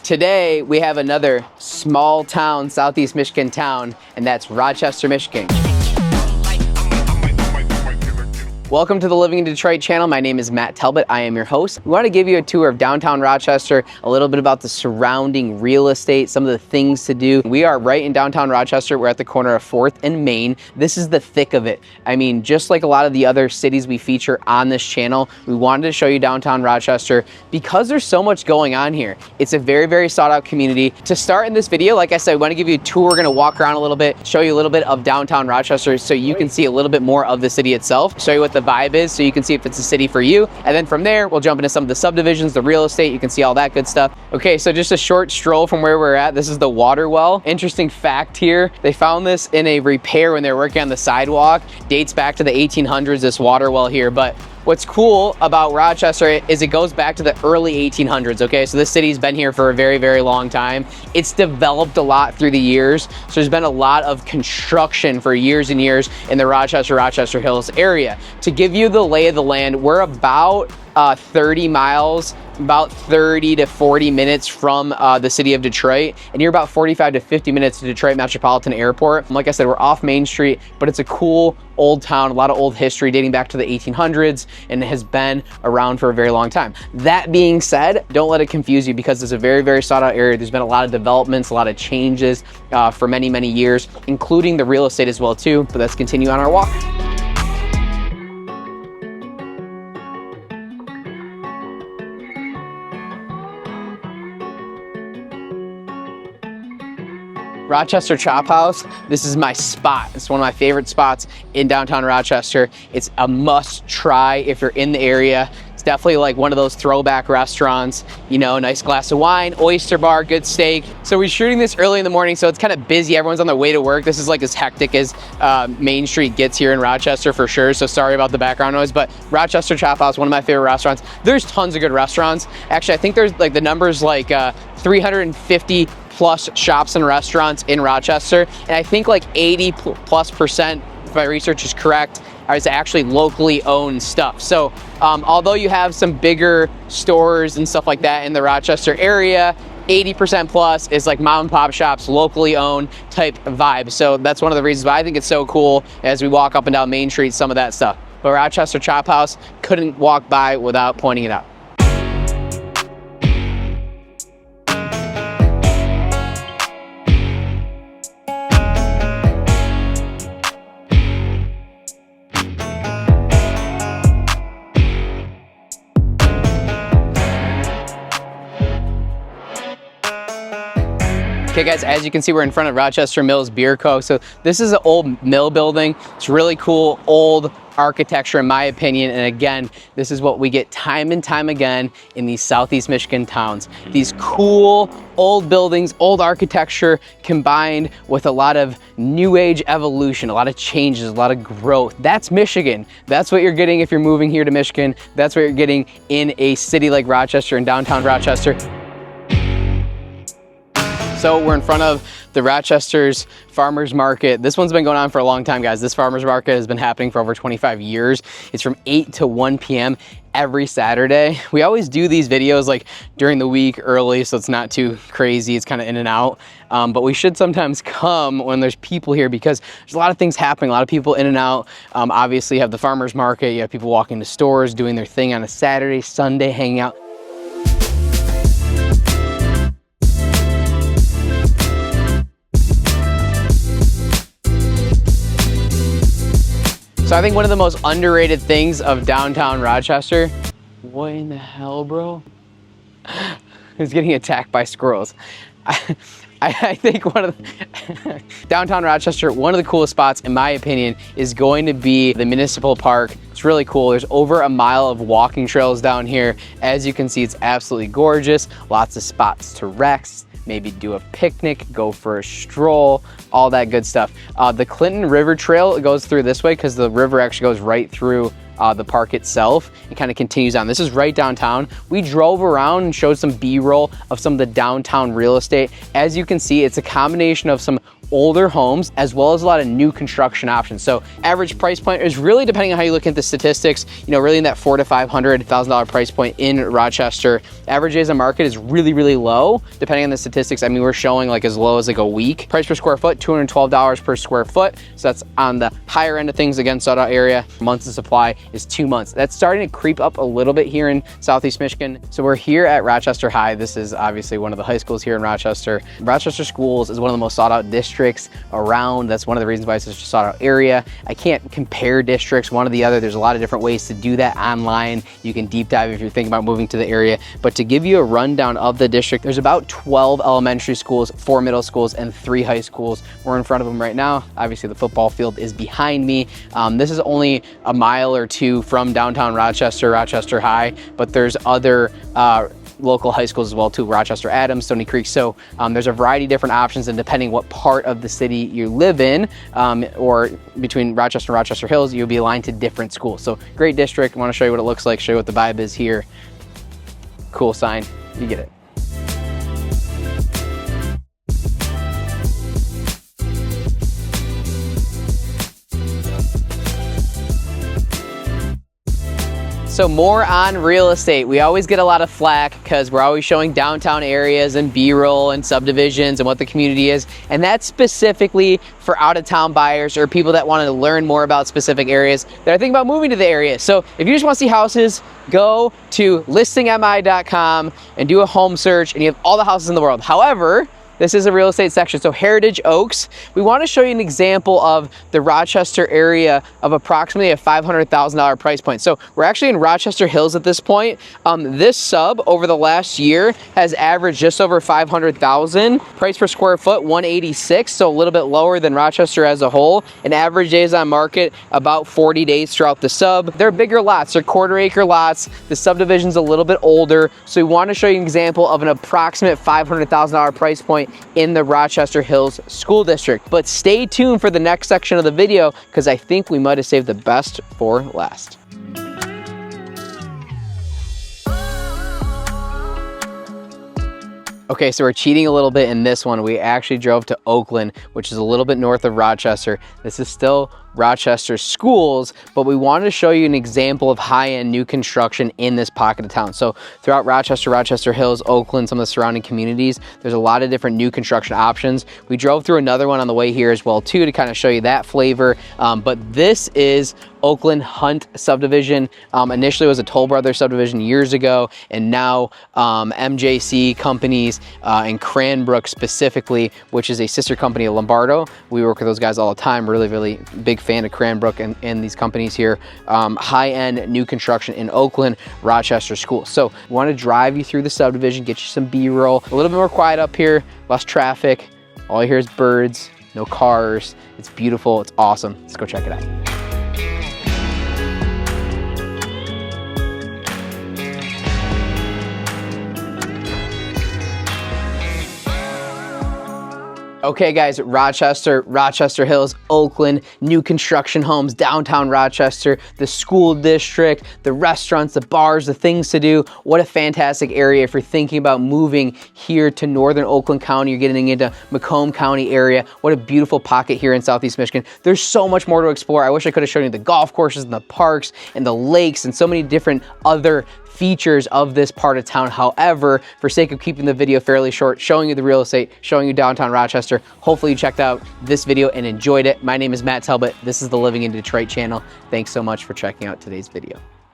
Today, we have another small town, Southeast Michigan town, and that's Rochester, Michigan. Welcome to the Living in Detroit channel. My name is Matt Talbot. I am your host. We want to give you a tour of downtown Rochester, a little bit about the surrounding real estate, some of the things to do. We are right in downtown Rochester. We're at the corner of 4th and Main. This is the thick of it. I mean, just like a lot of the other cities we feature on this channel, we wanted to show you downtown Rochester because there's so much going on here. It's a very, very sought out community. To start in this video, like I said, we want to give you a tour. We're going to walk around a little bit, show you a little bit of downtown Rochester so you can see a little bit more of the city itself, show you what the vibe is so you can see if it's a city for you. And then from there, we'll jump into some of the subdivisions, the real estate. You can see all that good stuff. Okay, so just a short stroll from where we're at. This is the water well. Interesting fact here, they found this in a repair when they were working on the sidewalk. Dates back to the 1800s, this water well here. But what's cool about Rochester is it goes back to the early 1800s, okay? So this city's been here for a very, very long time. It's developed a lot through the years. So there's been a lot of construction for years and years in the Rochester Hills area. To give you the lay of the land, we're about 30 miles, about 30 to 40 minutes from the city of Detroit, and you're about 45 to 50 minutes to Detroit Metropolitan Airport. Like I said, we're off Main Street, but it's a cool old town, a lot of old history dating back to the 1800s, and it has been around for a very long time. That being said, don't let it confuse you because it's a very, very sought out area. There's been a lot of developments, a lot of changes for many, many years, including the real estate as well too. But let's continue on our walk. Rochester Chop House, this is my spot. It's one of my favorite spots in downtown Rochester. It's a must try if you're in the area. It's definitely like one of those throwback restaurants, you know, nice glass of wine, oyster bar, good steak. So we're shooting this early in the morning, so it's kind of busy. Everyone's on their way to work. This is like as hectic as Main Street gets here in Rochester for sure. So sorry about the background noise, but Rochester Chop House, one of my favorite restaurants. There's tons of good restaurants. Actually, I think there's like the numbers like 350 plus shops and restaurants in Rochester, and I think like 80+%, if my research is correct, is actually locally owned stuff. So although you have some bigger stores and stuff like that in the Rochester area, 80% plus is like mom and pop shops, locally owned type vibe. So that's one of the reasons why I think it's so cool as we walk up and down Main Street, some of that stuff. But Rochester Chop House, couldn't walk by without pointing it out. Okay guys, as you can see, we're in front of Rochester Mills Beer Co. So this is an old mill building. It's really cool, old architecture in my opinion. And again, this is what we get time and time again in these Southeast Michigan towns. These cool old buildings, old architecture combined with a lot of new age evolution, a lot of changes, a lot of growth. That's Michigan. That's what you're getting if you're moving here to Michigan. That's what you're getting in a city like Rochester and downtown Rochester. So we're in front of the Rochester's Farmers Market. This one's been going on for a long time, guys. This Farmers Market has been happening for over 25 years. It's from 8 to 1 p.m. every Saturday. We always do these videos like during the week early, so it's not too crazy. It's kind of in and out. But we should sometimes come when there's people here because there's a lot of things happening, a lot of people in and out. Obviously you have the Farmers Market, you have people walking to stores, doing their thing on a Saturday, Sunday, hanging out. So I think one of the most underrated things of downtown Rochester, what in the hell, bro? Who's getting attacked by squirrels? I think one of the, downtown Rochester, one of the coolest spots in my opinion is going to be the municipal park. It's really cool. There's over a mile of walking trails down here. As you can see, it's absolutely gorgeous. Lots of spots to rest, maybe do a picnic, go for a stroll, all that good stuff. The Clinton River Trail goes through this way because the river actually goes right through the park itself and kind of continues on. This is right downtown. We drove around and showed some B-roll of some of the downtown real estate. As you can see, it's a combination of some older homes as well as a lot of new construction options. So average price point is really, depending on how you look at the statistics, you know, really in that $400,000 to $500,000 price point in Rochester. Average days on market is really, really low, depending on the statistics. I mean, we're showing like as low as like a week. Price per square foot, $212 per square foot. So that's on the higher end of things. Again, sought out area. Months of supply is 2 months. That's starting to creep up a little bit here in Southeast Michigan. So we're here at Rochester High. This is obviously one of the high schools here in Rochester. Rochester Schools is one of the most sought out districts around. That's one of the reasons why it's such a sought out area. I can't compare districts one to the other. There's a lot of different ways to do that online. You can deep dive if you're thinking about moving to the area. But to give you a rundown of the district, there's about 12 elementary schools, 4 middle schools, and 3 high schools. We're in front of them right now. Obviously the football field is behind me. This is only a mile or two from downtown Rochester, Rochester High, but there's other local high schools as well too, Rochester Adams, Stony Creek. So there's a variety of different options, and depending what part of the city you live in, or between Rochester and Rochester Hills, you'll be aligned to different schools. So great district. I want to show you what it looks like, show you what the vibe is here. Cool sign, you get it. So more on real estate. We always get a lot of flack because we're always showing downtown areas and B-roll and subdivisions and what the community is. And that's specifically for out-of-town buyers or people that want to learn more about specific areas that are thinking about moving to the area. So if you just want to see houses, go to listingmi.com and do a home search and you have all the houses in the world. However, this is a real estate section. So Heritage Oaks, we want to show you an example of the Rochester area of approximately a $500,000 price point. So we're actually in Rochester Hills at this point. This sub over the last year has averaged just over $500,000. Price per square foot, $186, so a little bit lower than Rochester as a whole. And average days on market, about 40 days throughout the sub. They're bigger lots, they're quarter-acre lots. The subdivision's a little bit older. So we want to show you an example of an approximate $500,000 price point in the Rochester Hills School District. But stay tuned for the next section of the video because I think we might have saved the best for last. Okay, so we're cheating a little bit in this one. We actually drove to Oakland, which is a little bit north of Rochester. This is still Rochester Schools, but we wanted to show you an example of high-end new construction in this pocket of town. So throughout Rochester, Rochester Hills, Oakland, some of the surrounding communities, there's a lot of different new construction options. We drove through another one on the way here as well too to kind of show you that flavor. But this is Oakland Hunt subdivision. Initially it was a Toll Brothers subdivision years ago, and now MJC companies and Cranbrook specifically, which is a sister company of Lombardo. We work with those guys all the time. Really, really big fan of Cranbrook and these companies here. High-end new construction in Oakland, Rochester Schools. So we want to drive you through the subdivision, get you some B-roll, a little bit more quiet up here, less traffic. All you hear is birds, no cars. It's beautiful, it's awesome. Let's go check it out. Okay guys, Rochester Hills, Oakland, new construction homes, downtown Rochester, the school district, the restaurants, the bars, the things to do. What a fantastic area if you're thinking about moving here to northern Oakland County. You're getting into Macomb County area. What a beautiful pocket here in Southeast Michigan. There's so much more to explore. I wish I could have shown you the golf courses and the parks and the lakes and so many different other features of this part of town. However, for sake of keeping the video fairly short, showing you the real estate, showing you downtown Rochester, hopefully you checked out this video and enjoyed it. My name is Matt Talbot. This is the Living in Detroit channel. Thanks so much for checking out today's video.